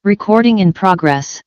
Recording in progress.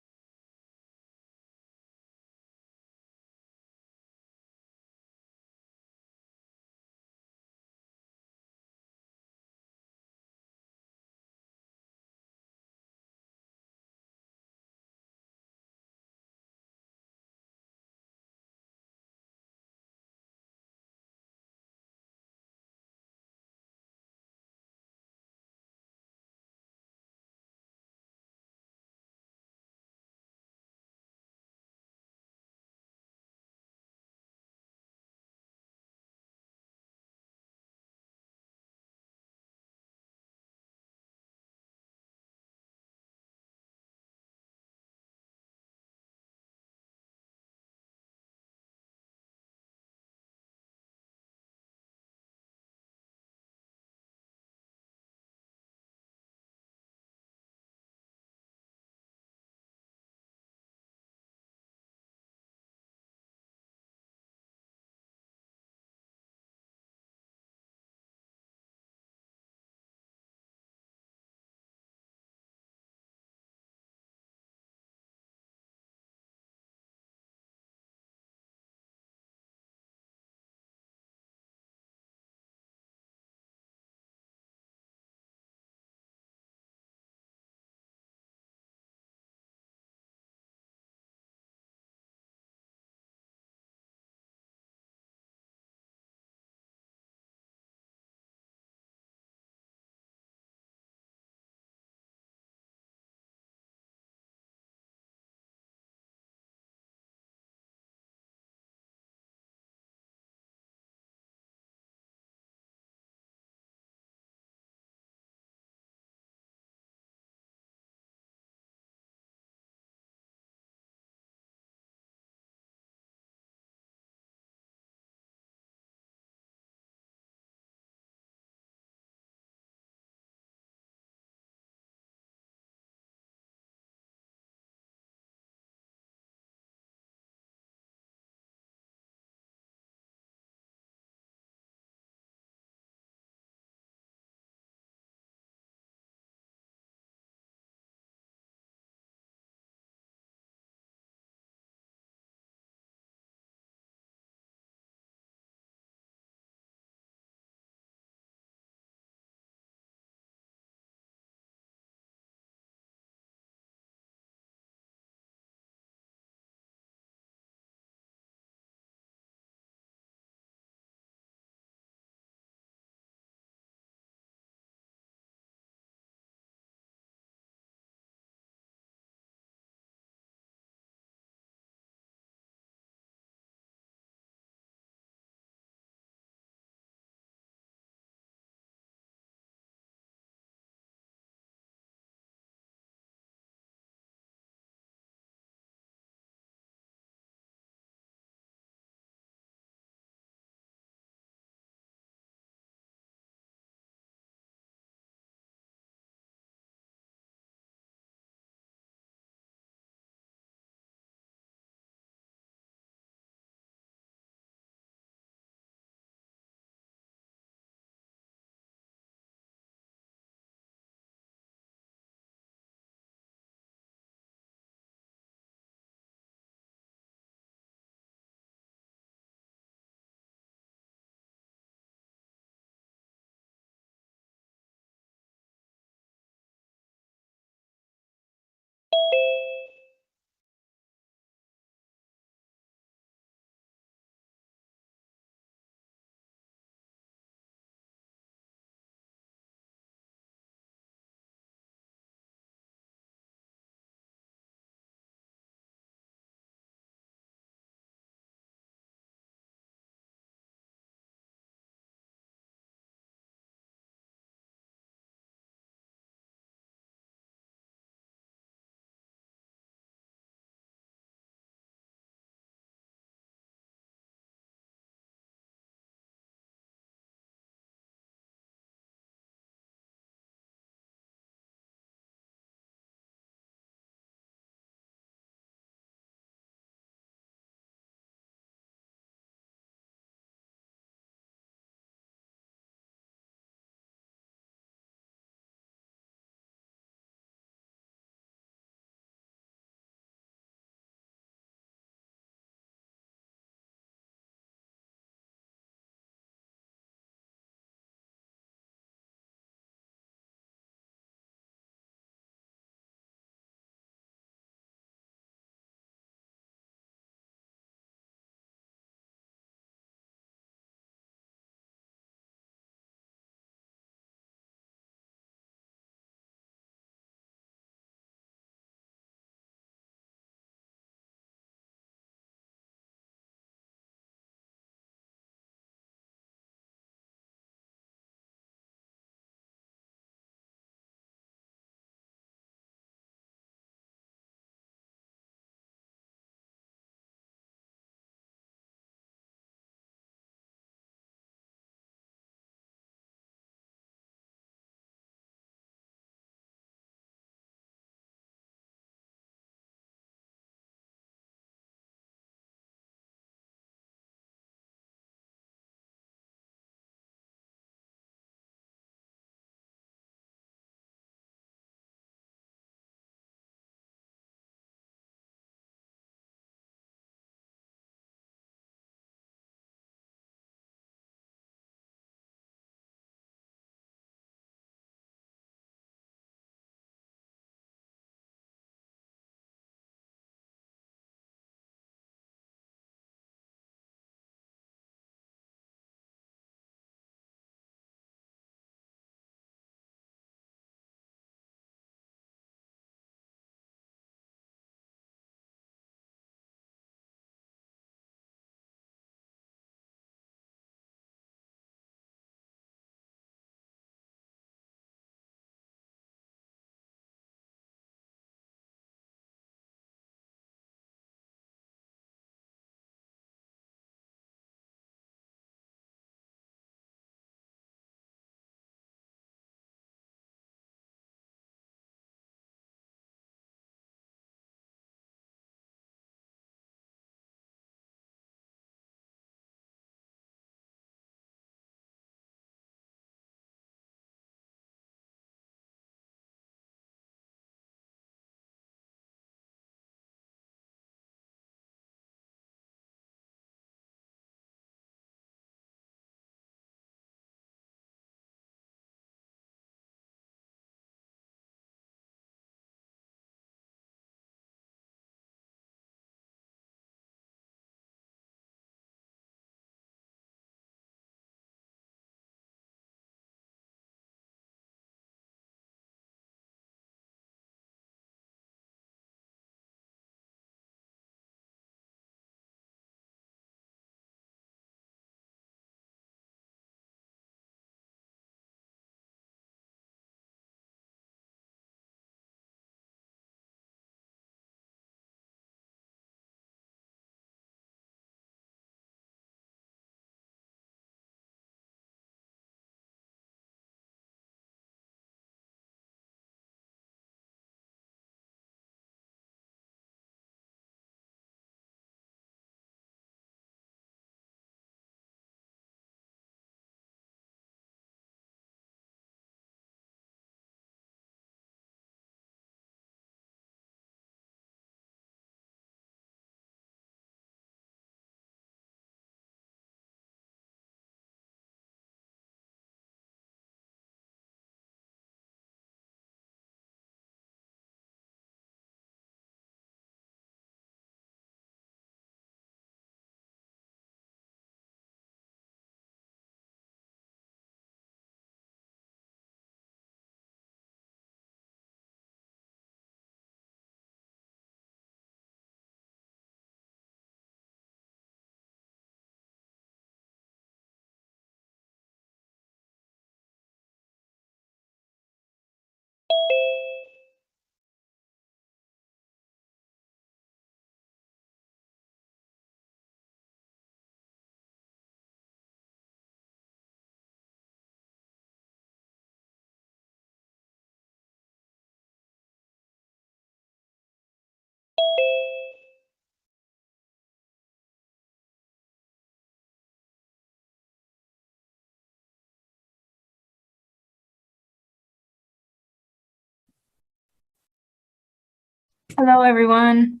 Hello, everyone.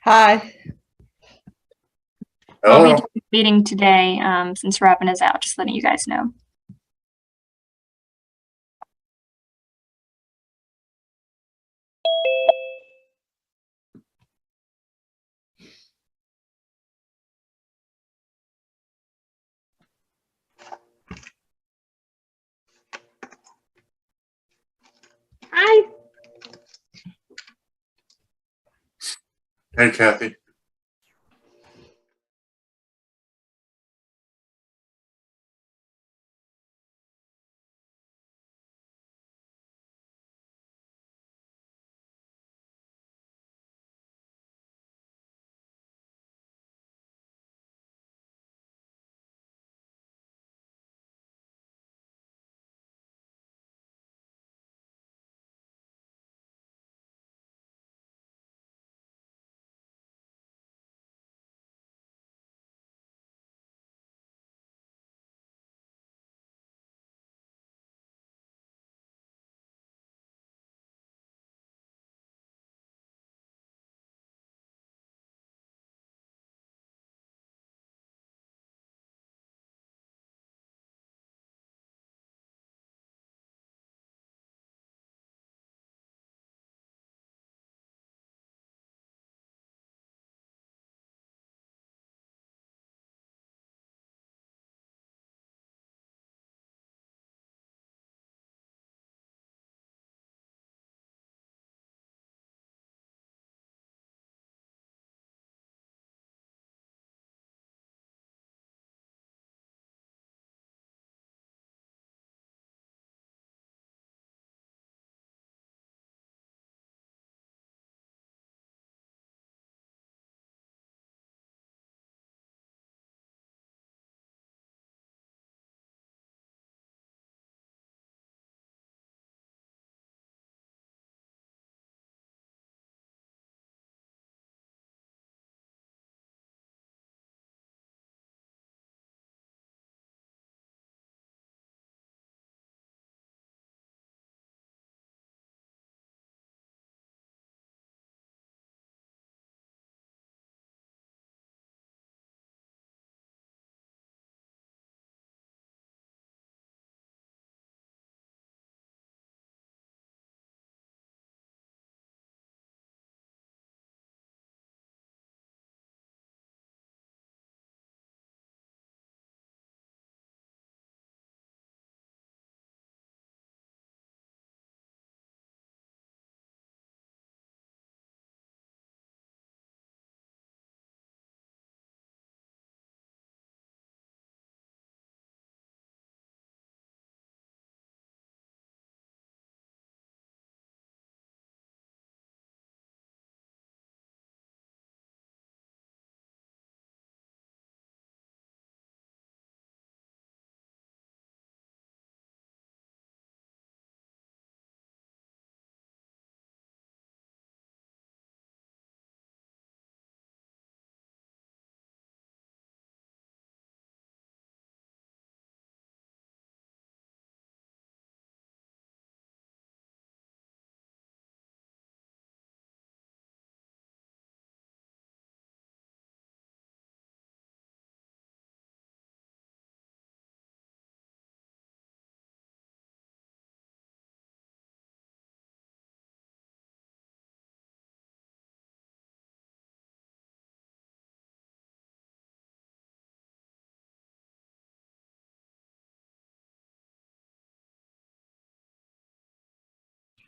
Hi. We'll be Hello. doing a meeting today since Robin is out, just letting you guys know. Hi. Hey, Kathy.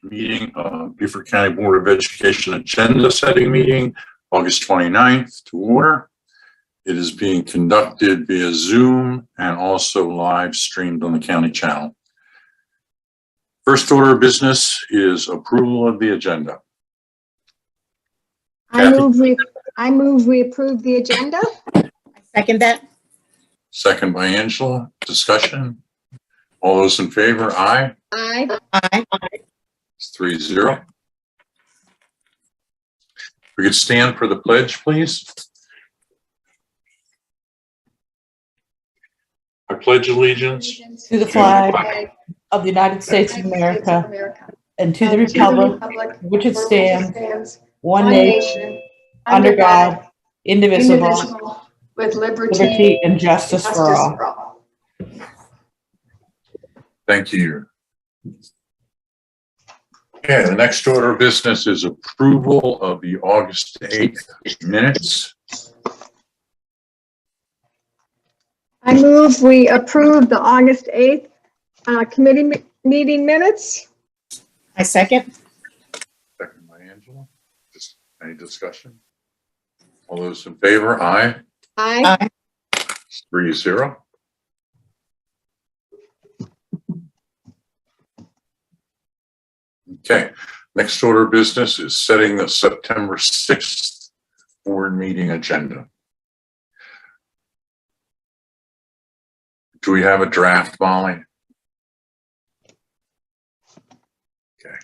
Meeting, Beaufort County Board of Education agenda setting meeting, August 29th to order. It is being conducted via Zoom and also live streamed on the county channel. First order of business is approval of the agenda. I move we approve the agenda. I second that. Second by Angela. Discussion. All those in favor, aye. Aye. Aye. It's 3-0. We could stand for the pledge, please. I pledge allegiance To the flag of the United States of America and to the republic which it stands, one nation, under God, indivisible, with liberty and justice for all. Thank you. Okay, the next order of business is approval of the August 8th minutes. I move we approve the August 8th committee meeting minutes. I second. Second by Angela. Just any discussion? All those in favor? Aye. Aye. 3-0. Okay, next order of business is setting the September 6th board meeting agenda. Do we have a draft, Molly?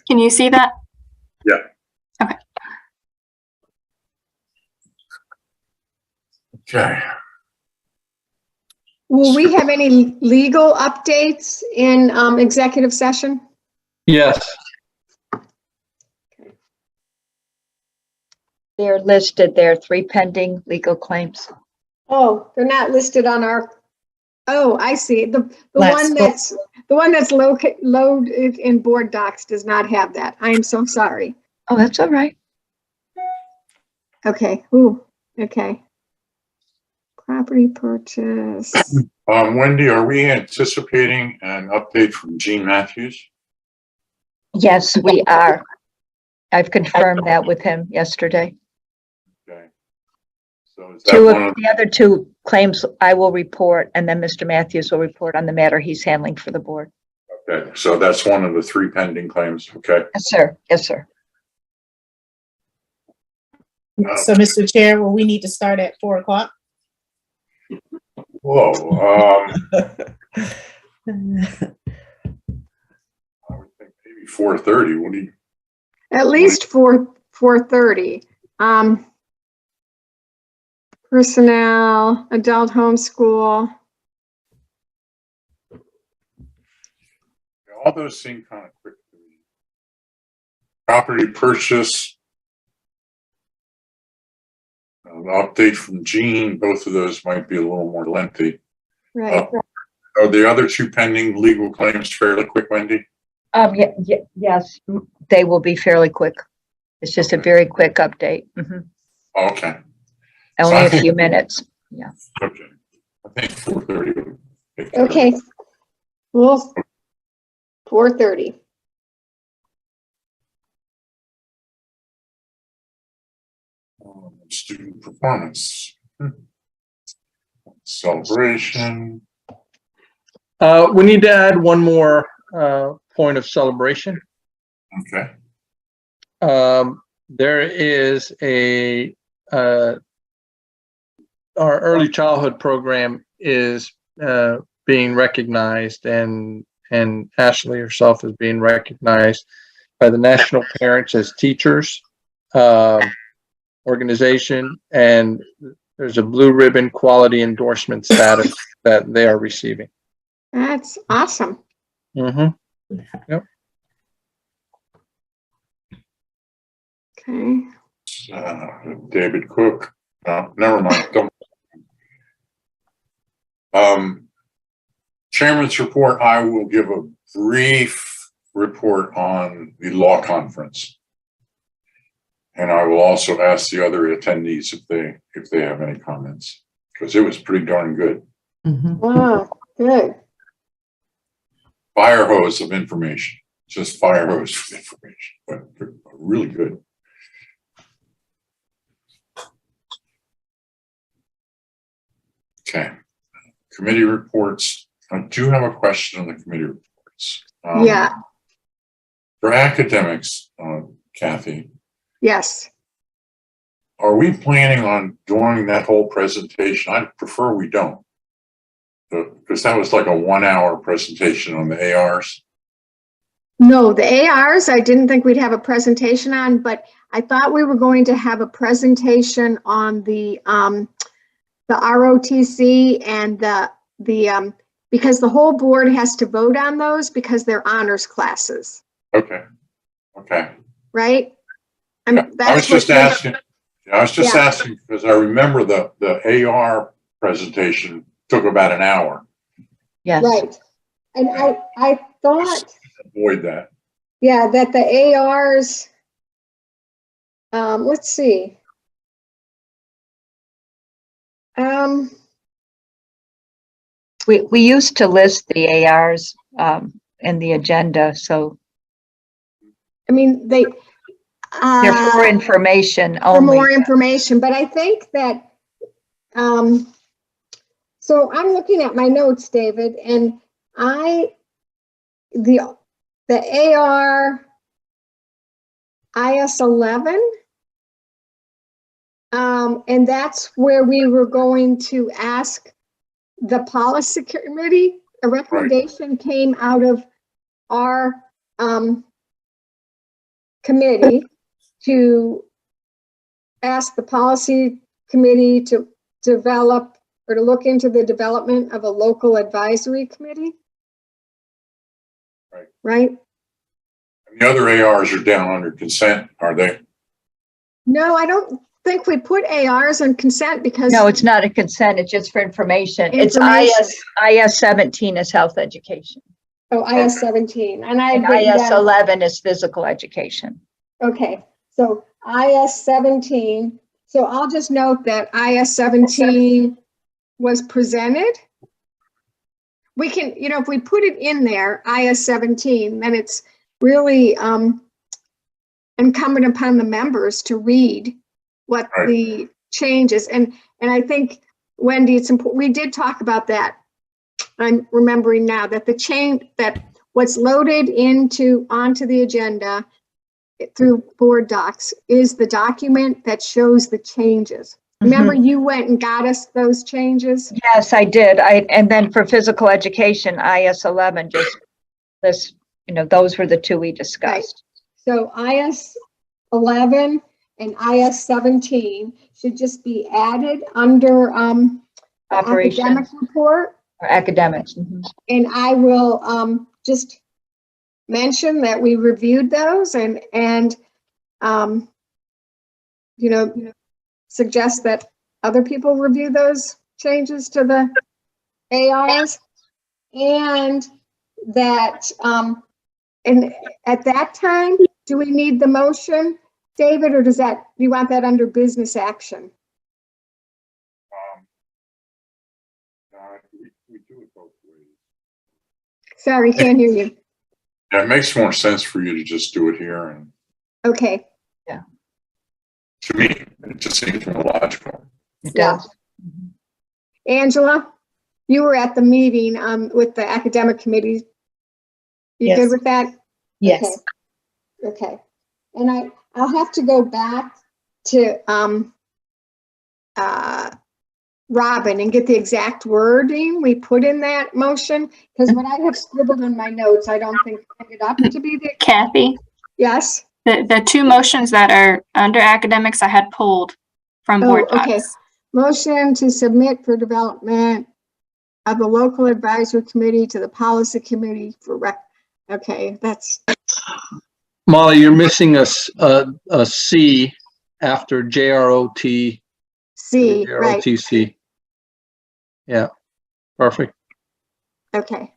Can you see that? Yeah. Okay. Okay. Will we have any legal updates in executive session? Yes, They're listed there, 3 pending legal claims. Oh, they're not listed on our, oh, I see. The Last one that's loaded in board docs does not have that. I am so sorry. Oh, that's all right. Okay, ooh, okay. Property purchase. Wendy, are we anticipating an update from Gene Matthews? Yes, we are. I've confirmed that with him yesterday. Okay. So is that one of The other 2 claims I will report, and then Mr. Matthews will report on the matter he's handling for the board. okay, so that's one of the 3 pending claims, okay? Yes, sir. Yes, sir. So, Mr. Chair, will we need to start at 4 o'clock? Whoa, I would think maybe 4:30. What do you? At least 4:30. Personnel, adult homeschool. All those seem kind of quick to me. Property purchase. An update from Gene, both of those might be a little more lengthy. Right. Are the other 2 pending legal claims fairly quick, Wendy? Yes, they will be fairly quick. It's just a very quick update. Okay, Only a few minutes. okay. I think 4:30. Okay. Well, 4:30. Student performance. Celebration. we need to add one more point of celebration. Okay. There is our early childhood program is being recognized, and Ashley herself is being recognized by the National Parents as Teachers organization, and there's a blue ribbon quality endorsement status that they are receiving. That's awesome. Yep. Okay. David Cook. Never mind. Chairman's report. I will give a brief report on the law conference, and I will also ask the other attendees if they have any comments, because it was pretty darn good. Wow, good. Fire hose of information, just fire hose of information, but really good. Okay, committee reports. I do have a question on the committee reports. Yeah. For academics, Kathy, Yes. are we planning on doing that whole presentation? I prefer we don't, because that was like a 1-hour presentation on the ARs. No, the ARs, I didn't think we'd have a presentation on, but I thought we were going to have a presentation on the ROTC and the because the whole board has to vote on those because they're honors classes. Okay. Okay. right? I was That's just what- asking, I was just Yeah. asking because I remember the AR presentation took about an hour. Yes. Right. And I thought, Avoid that. yeah, that the ARs, let's see. We used to list the ARs in the agenda, so I mean, they're for information for only. more information, but I think that, so I'm looking at my notes, David, and the AR IS 11, and that's where we were going to ask the policy committee. A recommendation came out of our committee to ask the policy committee to develop or to look into the development of a local advisory committee. Right. Right? And the other ARs are down under consent, are they? No, I don't think we put ARs on consent because. No, it's not a consent, it's just for information. It's Information. IS 17 is health education. Oh, IS 17, and I And had written IS down, 11 is physical education. okay, so IS 17, so I'll just note that IS 17 was presented. We can, if we put it in there, IS 17, then it's really incumbent upon the members to read what Right. the changes, and I think, Wendy, it's important, we did talk about that. I'm remembering now that the change, that what's loaded onto the agenda through board docs is the document that shows the changes. Remember, you went and got us those changes? Yes, I did. And then for physical education, IS 11 just this, those were the two we discussed. So IS 11 and IS 17 should just be added under the academic Operations report. or academics. Mhm. And I will just mention that we reviewed those and suggest that other people review those changes to the ARs, and that and at that time, do we need the motion, David, or do you want that under business action? We do it both ways. Sorry, can't hear you. Yeah, it makes more sense for you to just do it here, and Okay, to me, it just seems more logical. It Yeah. does. Angela, you were at the meeting with the academic committee. You Yes. good with that? Yes. Okay. And I'll have to go back to Robin and get the exact wording we put in that motion, because what I have scribbled in my notes, I don't think ended up to be the, Kathy, yes? the two motions that are under academics I had pulled from board Oh, okay. docs. Motion to submit for development of the local advisory committee to the policy committee for okay, that's, Molly, you're missing a C after JROT. C, right, JROTC. Yeah, perfect. okay.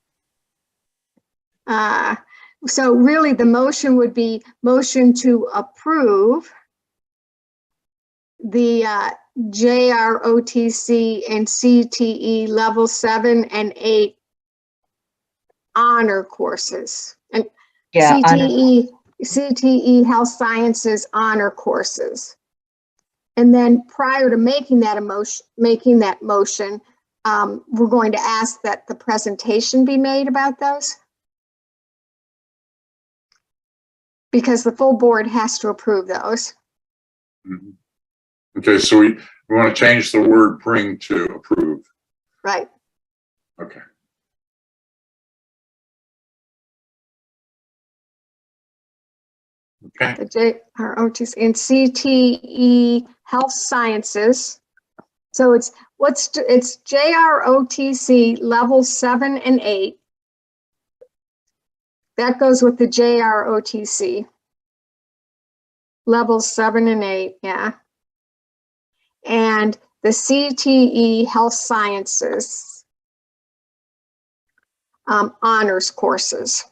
So really the motion would be motion to approve the JROTC and CTE level 7 and 8 honor courses. And Yeah. CTE Health Sciences honor courses. And then prior to making that motion, we're going to ask that the presentation be made about those. Because the full board has to approve those. Mhm. Okay, so we want to change the word bring to approve. Right. Okay. Okay, The JROTC and CTE Health Sciences. So it's JROTC level 7 and 8. That goes with the JROTC. levels 7 and 8, yeah. And the CTE Health Sciences honors courses.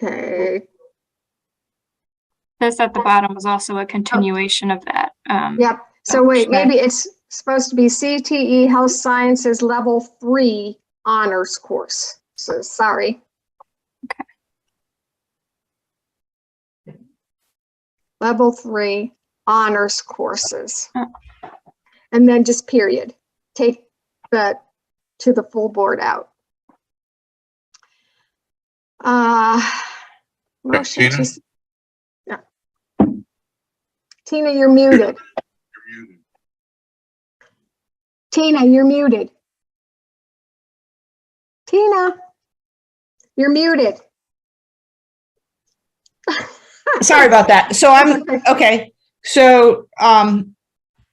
Okay, This at the bottom was also a continuation of that. yep. So wait, maybe it's supposed to be CTE Health Sciences Level 3 honors course. So sorry. Okay. Level 3 honors courses. Oh. And then just period. Take that to the full board out. Motion Tina? to, yeah. Tina, you're muted. You're muted. Tina, you're muted. Tina, you're muted. Sorry about that. So okay. So,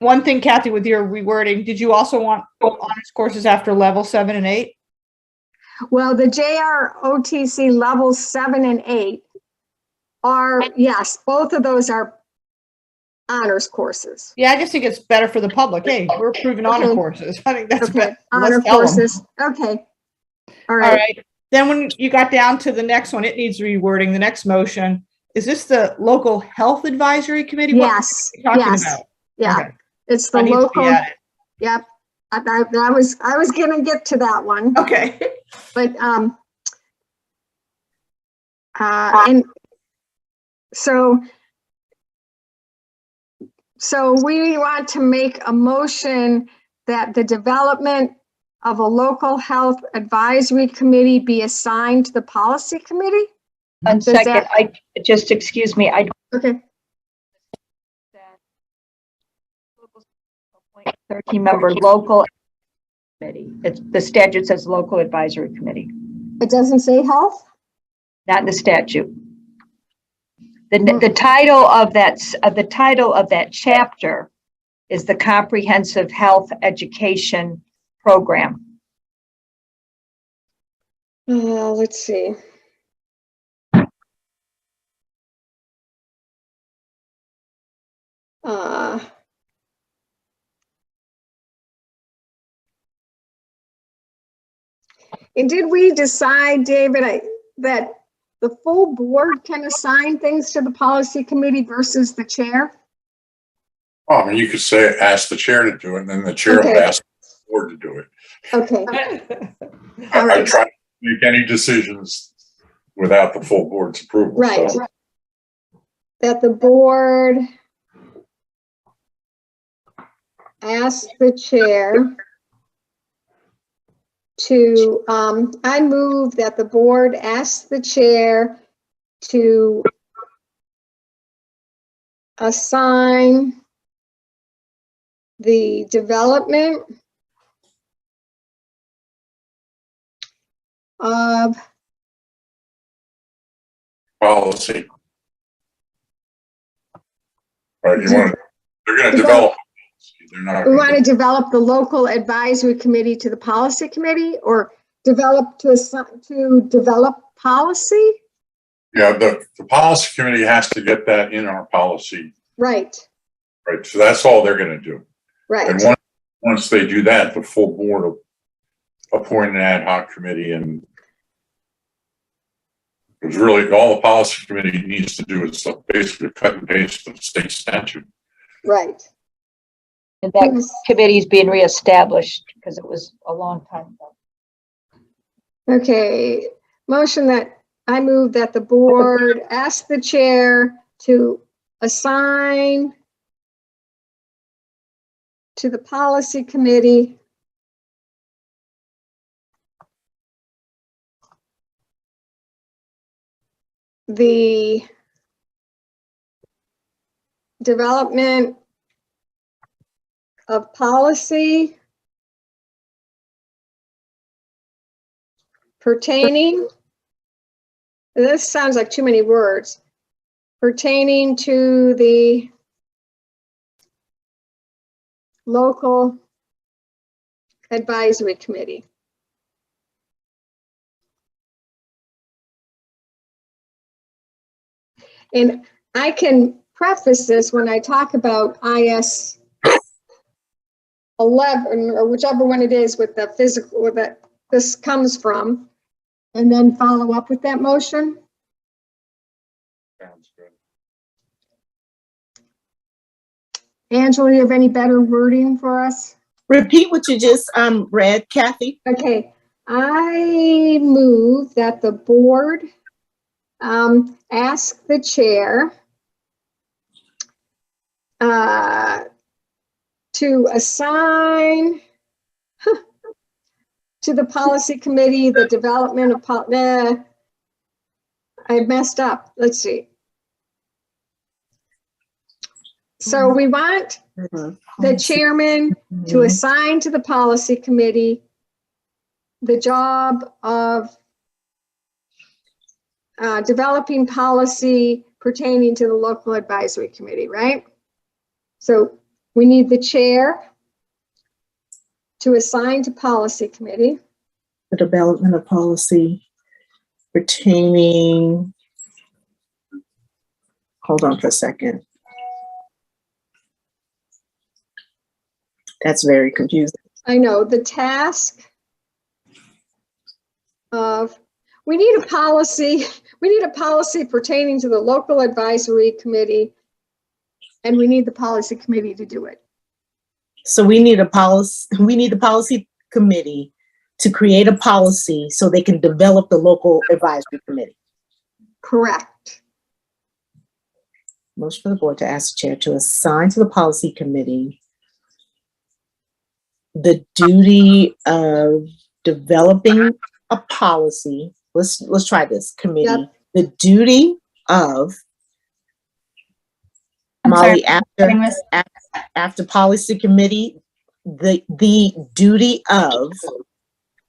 one thing, Kathy, with your rewording, did you also want honors courses after level 7 and 8? Well, the JROTC levels 7 and 8 are, yes, both of those are honors courses. Yeah, I just think it's better for the public. Hey, we're approving honor Okay. courses. I think that's Okay, better. honor Let's tell 'em. courses. Okay. All All right. right. Then when you got down to the next one, it needs rewording. The next motion, is this the local health advisory committee? Yes, What are you talking yes. about? Yeah, Okay. it's the That needs to be local, added. yep. I was gonna get to that one, Okay. but, and so we want to make a motion that the development of a local health advisory committee be assigned to the policy committee? One Does second, that- I just, excuse me, I Okay, 13-member local committee. It's, the statute says local advisory committee, it doesn't say health? not in the statute. The title of that chapter is the Comprehensive Health Education Program. Let's see. And did we decide, David, that the full board can assign things to the policy committee versus the chair? Oh, I mean, you could say, ask the chair to do it, and then the chair would Okay. ask the board to do it. Okay, I all right, try not to make any decisions without the full board's approval. right. So, That the board ask the chair to, I move that the board ask the chair to assign the development of policy. Right, they're gonna develop. They're not. we want to develop the local advisory committee to the policy committee, or develop to develop policy? Yeah, the policy committee has to get that in our policy, Right, right? So that's all they're gonna do. And right, once they do that, the full board will appoint an ad hoc committee, and because really all the policy committee needs to do is basically cut and paste the state statute. right. And that committee is being reestablished because it was a long time ago. Okay, motion that I move that the board ask the chair to assign to the policy committee the development of policy pertaining, this sounds like too many words, pertaining to the local Advisory Committee. And I can preface this when I talk about IS 11 or whichever one it is with the physical, or that this comes from, and then follow up with that motion. Sounds good. Angela, you have any better wording for us? Repeat what you just read, Kathy. Okay, I move that the board ask the chair to assign to the policy committee the development of I messed up. Let's see. So we want the chairman to assign to the policy committee the job of developing policy pertaining to the local advisory committee, right? So we need the chair to assign to policy committee The development of policy pertaining, hold on for a second. That's very confusing. I know the task of, we need a policy pertaining to the local advisory committee, and we need the policy committee to do it. So we need the policy committee to create a policy so they can develop the local advisory committee. Correct. Motion for the board to ask the chair to assign to the policy committee the duty of developing a policy. Let's try this committee. Yep. The duty of I'm Molly, sorry, getting this. after policy committee, the duty of,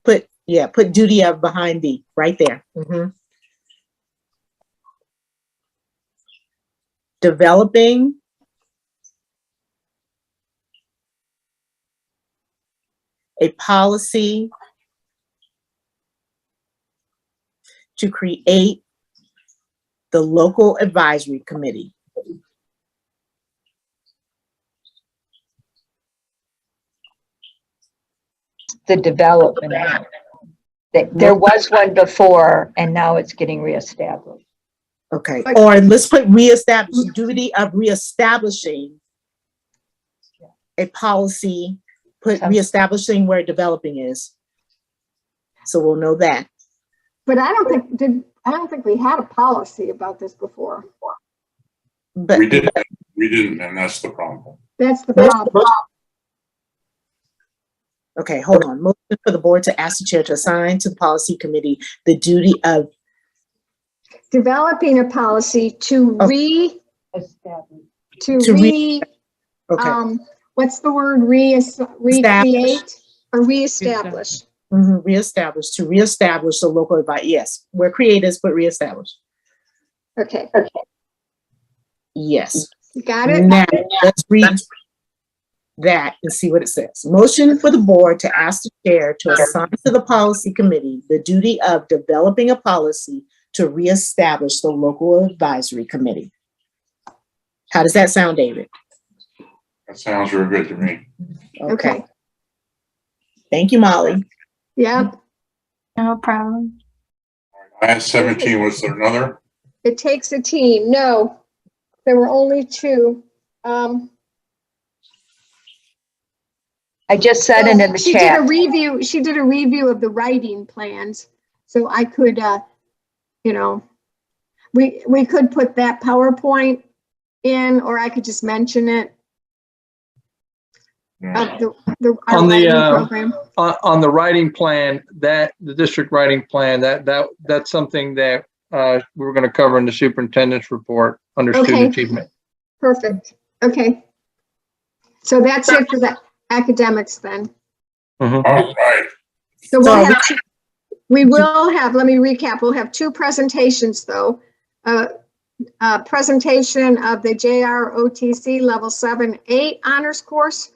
put duty of behind the, right there. Developing a policy to create the local advisory committee. The development. There was one before and now it's getting reestablished. Okay, or let's put reestablish, duty of reestablishing a policy, put reestablishing where developing is. So we'll know that. But I don't think we had a policy about this before. But We didn't, and that's the problem. That's the problem. okay, hold on. Motion for the board to ask the chair to assign to the policy committee the duty of Developing a policy to Okay. Okay. What's the word? Recreate or reestablish. Reestablish, to reestablish the local advice. Yes, we're creators, but reestablish. Okay, Yes. you got it? Now, let's read that and see what it says. Motion for the board to ask the chair to assign to the policy committee the duty of developing a policy to reestablish the local advisory committee. How does that sound, David? That sounds real good to me. Okay. Thank you, Molly. Yeah, No problem. IS 17, was there another? it takes a team. No, there were only two. I just said it in the She did chat. a review. She did a review of the writing plans, so I could, we could put that PowerPoint in, or I could just mention it. Yeah. Our On the, writing program. On the writing plan, the district writing plan, that's something that we were going to cover in the superintendent's report under Okay. student achievement. Perfect. Okay. So that's it for the academics then. Mhm. All right. So we'll have, we will have, let me recap, we'll have two presentations though. A presentation of the JROTC Level 7-8 honors course.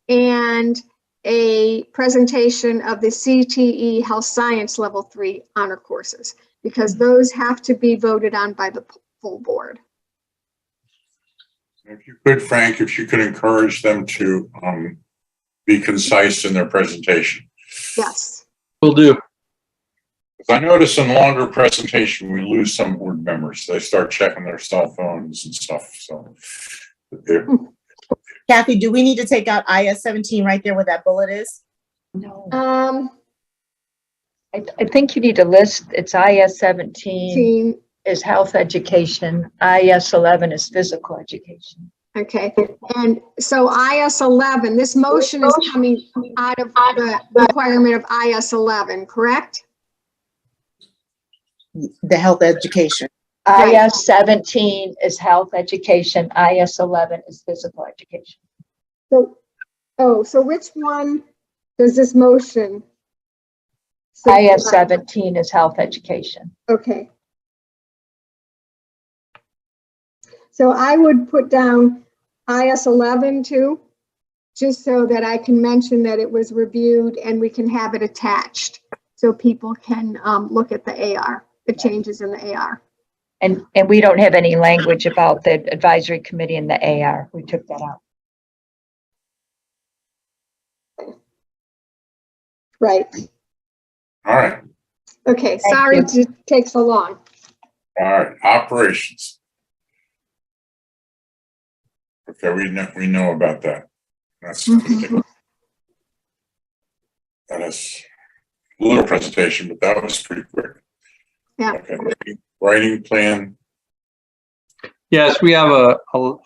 and a presentation of the CTE Health Science Level 3 honor courses, because those have to be voted on by the full board. If you could, Frank, if you could encourage them to be concise in their presentation. Yes. Will do. 'Cause I notice in longer presentation, we lose some board members. They start checking their cell phones and stuff, so. Kathy, do we need to take out IS 17 right there where that bullet is? No. I think you need to list, it's IS 17 is health education, IS 11 is physical education. Okay, and so IS 11, this motion is coming out of the requirement of IS 11, correct? The health education. Right. IS 17 is health education, IS 11 is physical education. So, so which one does this motion? IS 17 is health education. Okay. So I would put down IS 11 too, just so that I can mention that it was reviewed and we can have it attached so people can look at the AR, the changes in the AR. And we don't have any language about the advisory committee and the AR. We took that out. Right. All right, Okay, sorry you. to take so long. all right, operations. Okay, we know about that. That's Mhm. that is a little presentation, but that was pretty quick. Yeah. Okay, writing plan. Yes, we have a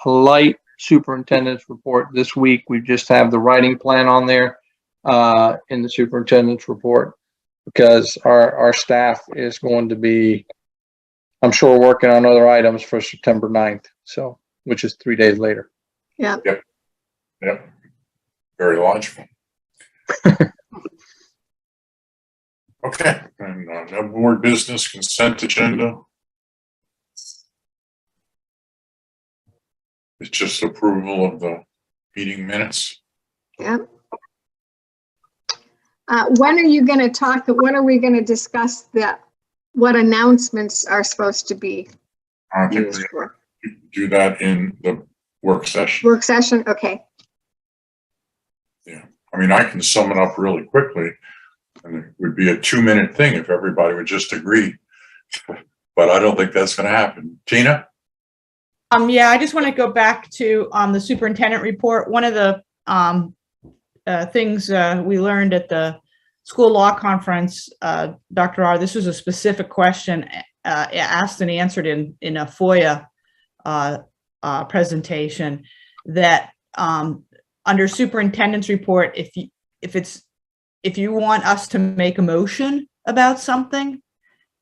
light superintendent's report this week. We just have the writing plan on there in the superintendent's report because our staff is going to be, I'm sure, working on other items for September 9th. So, which is 3 days later. Yeah. Yep. Very logical. Okay, and no board business, consent agenda. It's just approval of the meeting minutes. Yeah. When are you going to talk? When are we going to discuss what announcements are supposed to be I think used for? we do that in the work session. Work session? Okay. I mean, I can sum it up really quickly, and it would be a 2-minute thing if everybody would just agree. But I don't think that's going to happen. Tina? Yeah, I just want to go back to the superintendent report. One of the things we learned at the school law conference, Dr. R, this was a specific question asked and answered in a FOIA presentation, that under superintendent's report, if you want us to make a motion about something,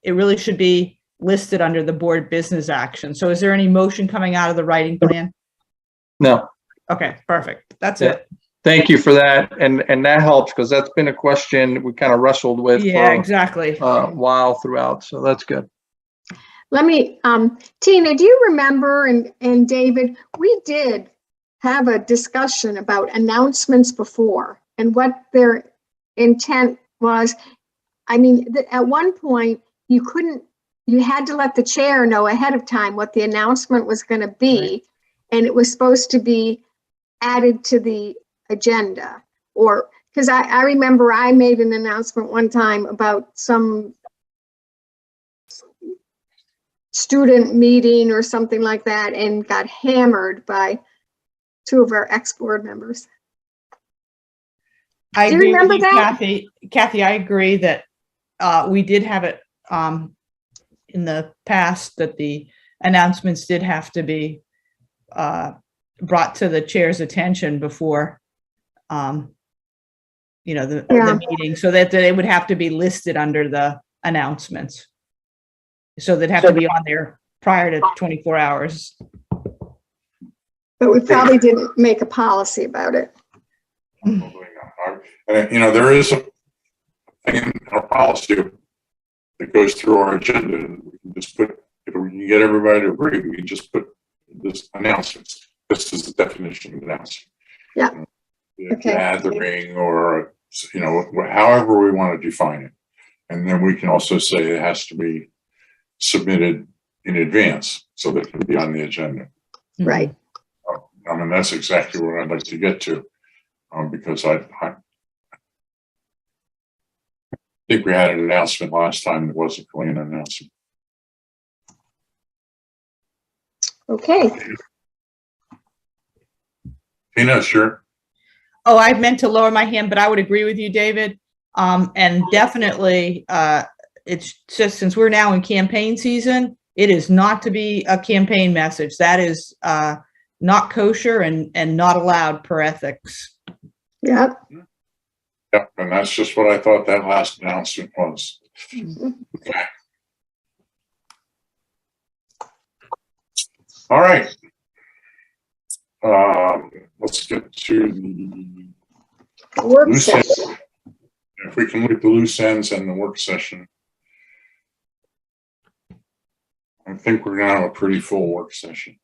it really should be listed under the board business action. So is there any motion coming out of the writing plan? No. Okay, perfect. That's Yeah. it. Thank you for that. And that helps because that's been a question we kind of wrestled with Yeah, for exactly. a while throughout. So that's good. Let me, Tina, do you remember, and David, we did have a discussion about announcements before and what their intent was. I mean, at one point, you had to let the chair know ahead of time what the announcement was going to be. Right. And it was supposed to be added to the agenda, or, because I remember I made an announcement one time about some student meeting or something like that and got hammered by 2 of our ex-board members. I Do you agree with remember you, that? Kathy, I agree that we did have it in the past, that the announcements did have to be brought to the chair's attention before the meeting, so that they would have to be listed under the announcements. So they'd have to be on there prior to 24 hours. But we probably didn't make a policy about it. Probably not. And there is a thing in our policy that goes through our agenda, and we can just put, if we can get everybody to agree, we can just put this announcements. This is the definition of announcement. Yeah. Okay. gathering, or, you know, however we want to define it. And then we can also say it has to be submitted in advance so that it can be on the agenda. Right. I mean, that's exactly what I'd like to get to, because I think we had an announcement last time that wasn't really an announcement. Okay. Tina, sure. Oh, I meant to lower my hand, but I would agree with you, David. And definitely, it's just, since we're now in campaign season, it is not to be a campaign message. That is not kosher and not allowed per ethics. Yep. Yep, and that's just what I thought that last announcement was. Okay. All right. Let's get to the Work loose session. ends. If we can look at the loose ends and the work session. I think we're gonna have a pretty full work session.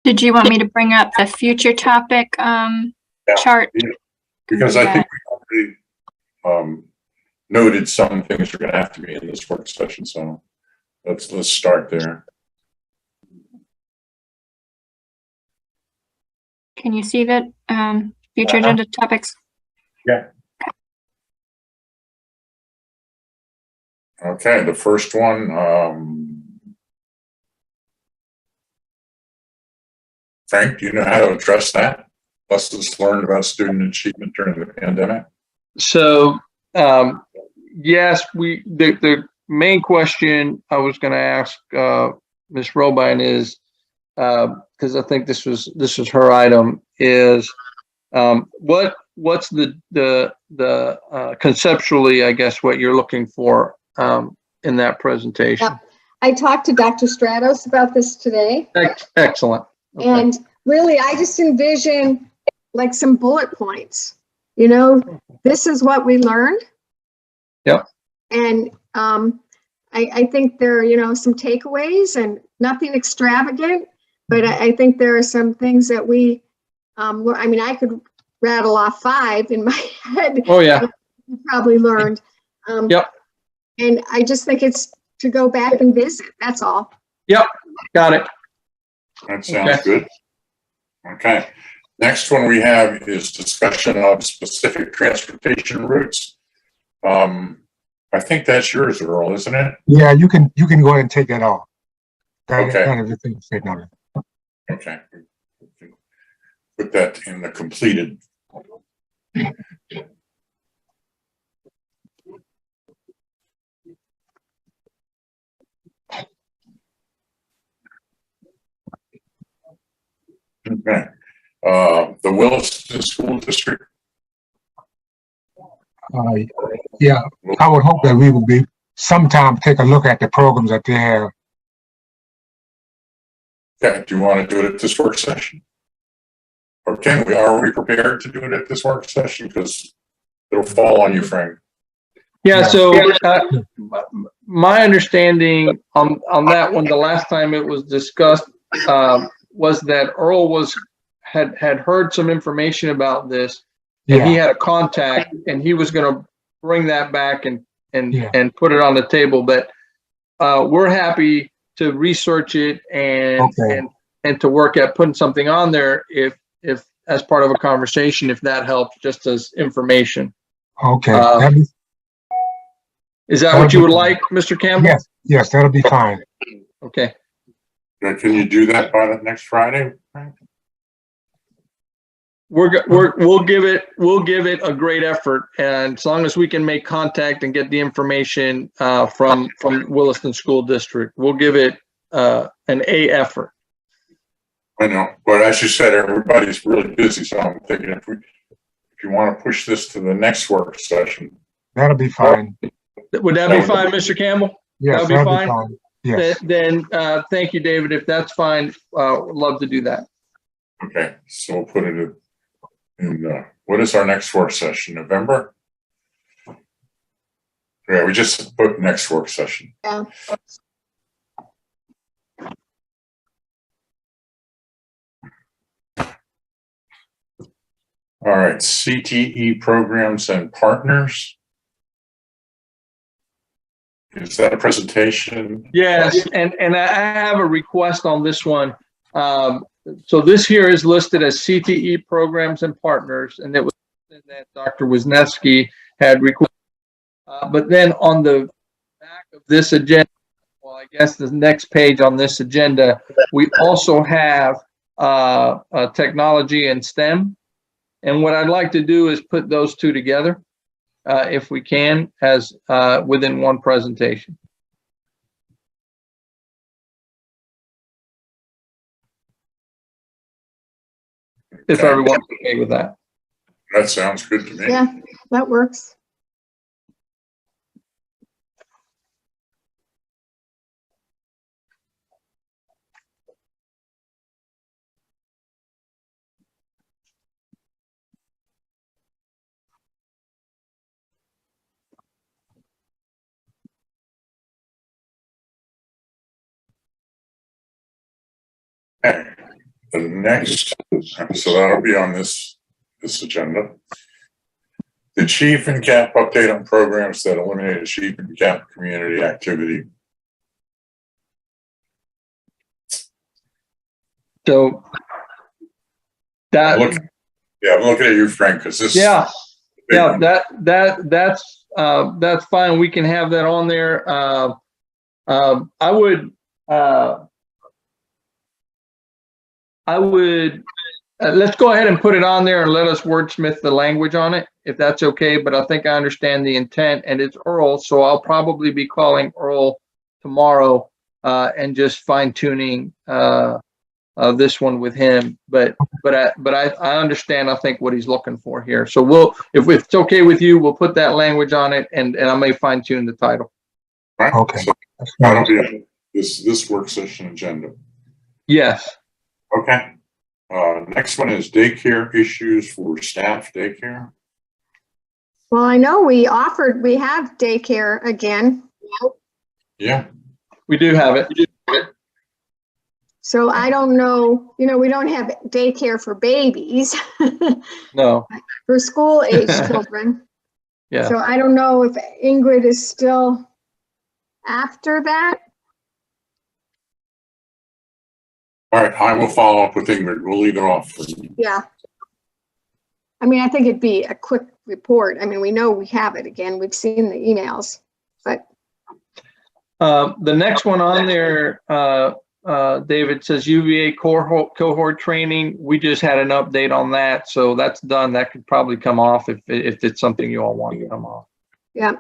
Did you want me to bring up the future topic chart? Because I think we already noted some things are gonna have to be in this work session, so let's start there. Can you see that future agenda topics? Yeah. Okay, the first one, Frank, do you know how to address that? Lessons learned about student achievement during the pandemic? So, yes, the main question I was going to ask Ms. Robine is, because I think this was her item, is what's the conceptually, I guess, what you're looking for in that presentation? Yep. I talked to Dr. Stratos about this today. Excellent. Okay. And really, I just envision like some bullet points, you know, this is what we learned. Yep. And I think there are, you know, some takeaways and nothing extravagant, but I think there are some things that we, I mean, I could rattle off 5 in my head. Oh, yeah. You probably learned. Yep. And I just think it's to go back and visit. That's all. Yep. Got it. That sounds good. Okay. Next one we have is discussion of specific transportation routes. I think that's yours, Earl, isn't it? Yeah, you can go ahead and take that off. Okay. None of the things taken out of it. Okay. Put that in the completed. Okay. The Williston School District. Yeah, I would hope that we will be sometime take a look at the programs that they have. Okay, do you want to do it at this work session? Or are we prepared to do it at this work session? Because it'll fall on you, Frank. Yeah, so my understanding on that one, the last time it was discussed, was that Earl had heard some information about this, and he had a contact, and he was going to bring that back and put it on the table. But we're happy to research it and to work at putting something on there if as part of a conversation, if that helps, just as information. Okay. Is that what you would like, Mr. Campbell? Yes, that'll be fine. Okay. Can you do that by the next Friday, Frank? We'll give it a great effort, and as long as we can make contact and get the information from Williston School District, we'll give it an A effort. I know, but as you said, everybody's really busy, so I'm thinking if you want to push this to the next work session, that'll be fine. Would that be fine, Mr. Campbell? Yes, that'll be fine. Yes. Then thank you, David. If that's fine, would love to do that. Okay, so we'll put it in what is our next work session? November? Yeah, we just put next work session. Yeah. All right, CTE programs and partners. Is that a presentation? Yes, and I have a request on this one. So this here is listed as CTE programs and partners, and it was that Dr. Wisniewski had requested. But then on the back of this agenda, well, I guess the next page on this agenda, we also have technology and STEM. And what I'd like to do is put those two together, if we can, as within one presentation. If everyone's okay with that. That sounds good to me. Yeah, that works. Okay. The next, so that'll be on this agenda. The chief and cap update on programs that eliminate a chief and cap community activity. So that, I'm looking at you, Frank, because this. yeah, that's fine. We can have that on there. I would let's go ahead and put it on there and let us wordsmith the language on it, if that's okay. But I think I understand the intent, and it's Earl, so I'll probably be calling Earl tomorrow and just fine tuning this one with him. But I understand, I think, what he's looking for here. So we'll, if it's okay with you, we'll put that language on it, and I may fine tune the title. Right. Okay. So that'll be on this work session agenda. Yes. Okay. Next one is daycare issues for staff daycare. Well, I know we have daycare again. Yeah. We do have it. So I don't know, we don't have daycare for babies, No. for school age children. Yeah. So I don't know if Ingrid is still after that. All right. I will follow up with Ingrid. We'll leave it off for you. Yeah. I mean, I think it'd be a quick report. I mean, we know we have it again. We've seen the emails, but. The next one on there, David, says UVA cohort training. We just had an update on that, so that's done. That could probably come off if it's something you all want to come off. Yeah.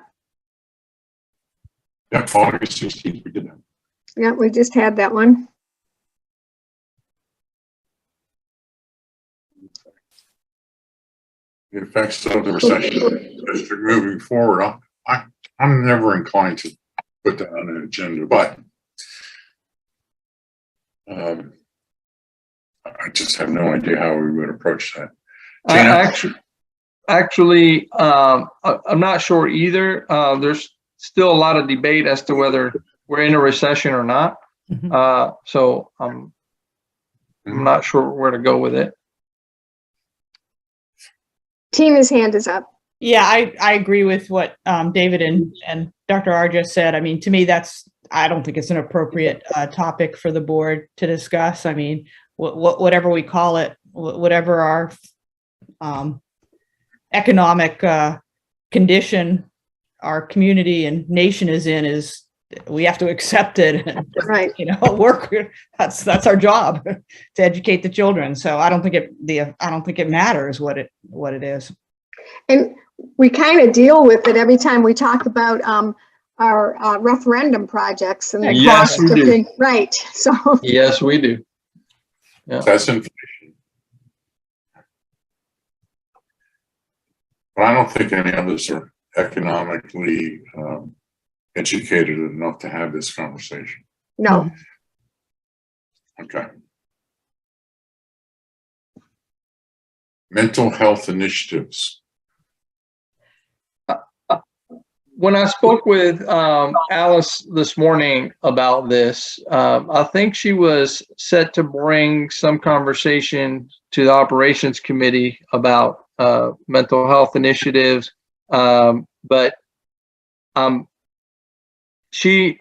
Yeah, August 16th, we did that. Yeah, we just had that one. The effects of the recession moving forward. I'm never inclined to put that on an agenda, but I just have no idea how we would approach that. Actually, I'm not sure either. There's still a lot of debate as to whether we're in a recession or not. So I'm not sure where to go with it. Tina's hand is up. Yeah, I agree with what David and Dr. R just said. I mean, to me, I don't think it's an appropriate topic for the board to discuss. I mean, whatever we call it, whatever our economic condition our community and nation is in, we have to accept it and Right. work. That's our job, to educate the children. So I don't think it matters what it is. And we kind of deal with it every time we talk about our referendum projects and the Yes, cost we of do. things. Right. So Yes, we do. Yeah. That's inflation. But I don't think any of us are economically educated enough to have this conversation. no. Okay. Mental health initiatives. when I spoke with Alice this morning about this, I think she was set to bring some conversation to the operations committee about mental health initiatives. But she,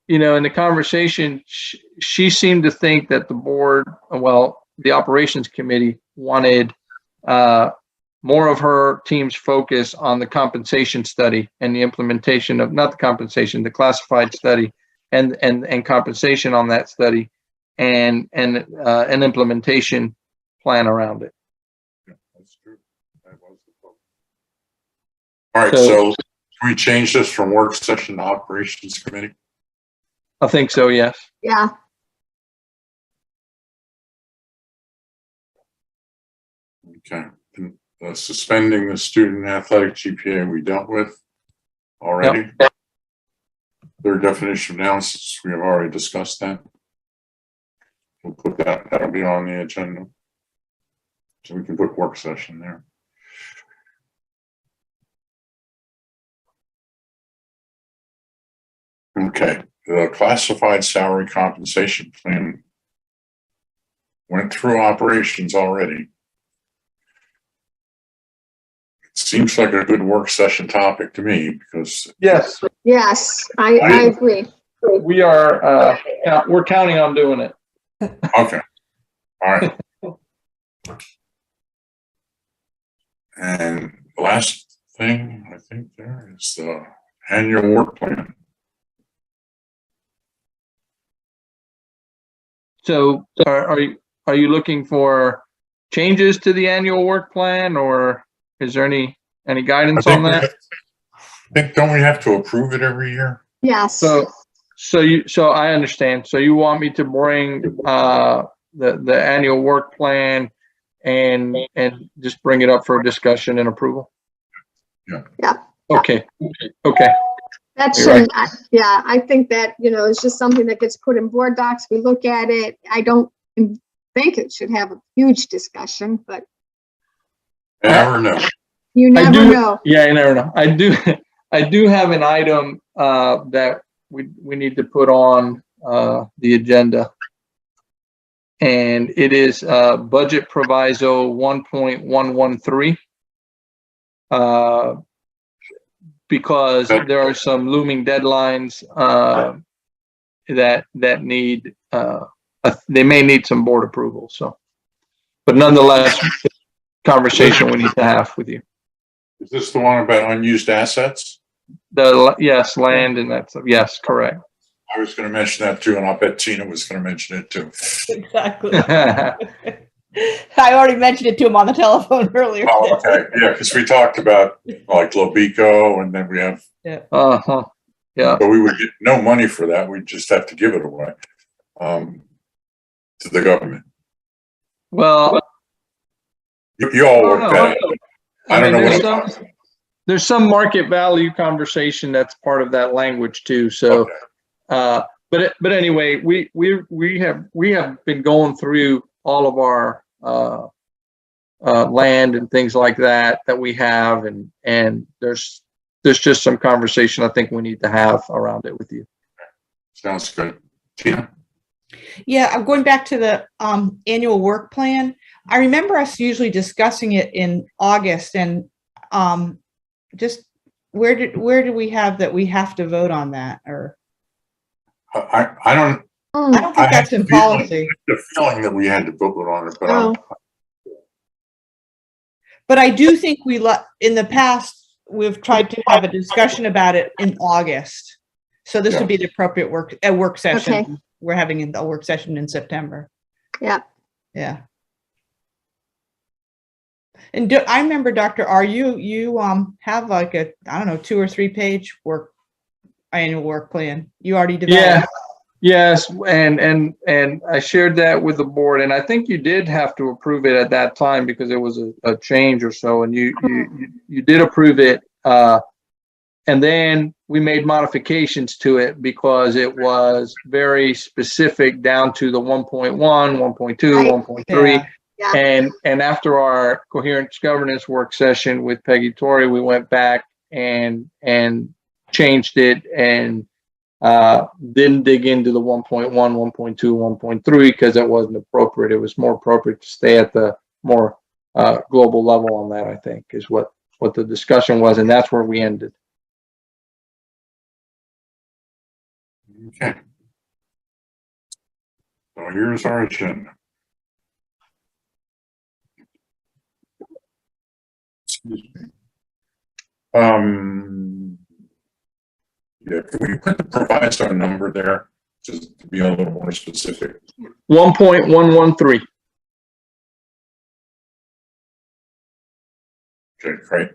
you know, in the conversation, she seemed to think that the board, well, the operations committee wanted more of her team's focus on the compensation study and the implementation of, not the compensation, the classified study and compensation on that study and an implementation plan around it. Yeah, that's true. That was the focus. All right, so can we change this from work session to operations committee? I think so, yes. Yeah, Okay. And, suspending the student athletic GPA we dealt with already. Yep. Their definition of analysis, we have already discussed that. We'll put that, that'll be on the agenda. So we can put work session there. Okay, the classified salary compensation plan went through operations already. It seems like a good work session topic to me because Yes, yes, I agree. we are, we're counting on doing it. okay, all right. And the last thing I think there is the annual work plan. So are you looking for changes to the annual work plan, or is there any guidance on that? I think, don't we have to approve it every year? Yes. So I understand. So you want me to bring the annual work plan and just bring it up for discussion and approval? Yeah. Yeah. Okay. That You're should, yeah, I think that, you know, it's just something that gets put in board docs. We look at it. I don't think it should have a huge discussion, but I never know. you never know. Yeah, you never know. I do have an item that we need to put on the agenda. And it is budget proviso 1.113. Because there are some looming deadlines that need they may need some board approval. So, but nonetheless, conversation we need to have with you. Is this the one about unused assets? Yes, land and that's yes, correct. I was going to mention that too, and I'll bet Tina was going to mention it too. Exactly. I already mentioned it to him on the telephone earlier. Oh, okay. Yeah, because we talked about like Lobico, and then we have. Yeah. Yeah. But we would get no money for that. We'd just have to give it away to the government. Well, You all work that out. I don't know there's some market value conversation that's part of that language too. So, okay. But anyway, we have been going through all of our land and things like that we have, and there's just some conversation I think we need to have around it with you. Sounds good. Tina? Yeah, I'm going back to the annual work plan. I remember us usually discussing it in August, and just where do we have that we have to vote on that? Or I don't think that's in policy. The feeling that we had to vote on it, but Oh. But I do think in the past, we've tried to have a discussion about it in August. So this would be the appropriate work session. Okay. We're having a work session in September. Yeah. Yeah. And I remember, Dr. R, you have like a, I don't know, 2 or 3 page annual work plan. You already developed. Yeah. Yes, and I shared that with the board, and I think you did have to approve it at that time because it was a change or so, and you did approve it, and then we made modifications to it because it was very specific down to the 1.1, 1.2, Right. 1.3. Yeah. And after our coherence governance work session with Peggy Torrey, we went back and changed it and didn't dig into the 1.1, 1.2, 1.3 because it wasn't appropriate. It was more appropriate to stay at the more global level on that, I think, is what the discussion was, and that's where we ended. Okay. So here's our agenda. Excuse me. Yeah, can we put the Proviso number there, just to be a little more specific? 1.113. Okay, great.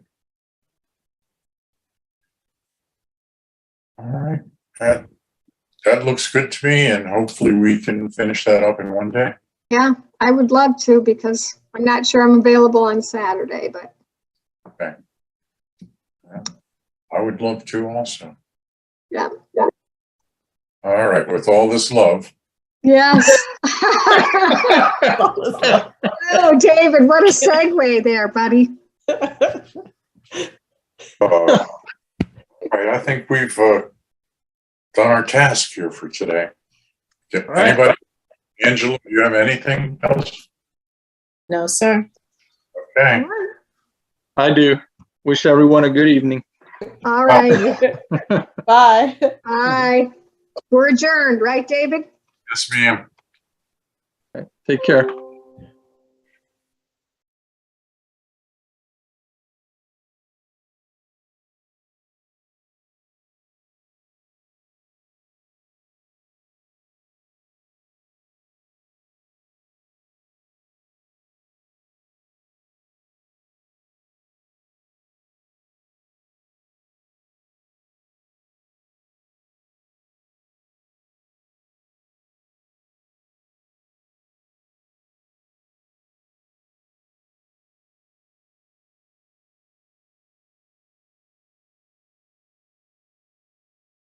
All right, that looks good to me, and hopefully we can finish that up in one day. Yeah, I would love to because I'm not sure I'm available on Saturday, but Okay. Yeah, I would love to also. yeah. All right, with all this love. Yes. Oh, David, what a segue there, buddy. All right, I think we've done our task here for today. Anybody, Angela, do you have anything else? No, sir. Okay. I do. Wish everyone a good evening. All right. Bye. Bye. We're adjourned, right, David? Yes, ma'am. Take care.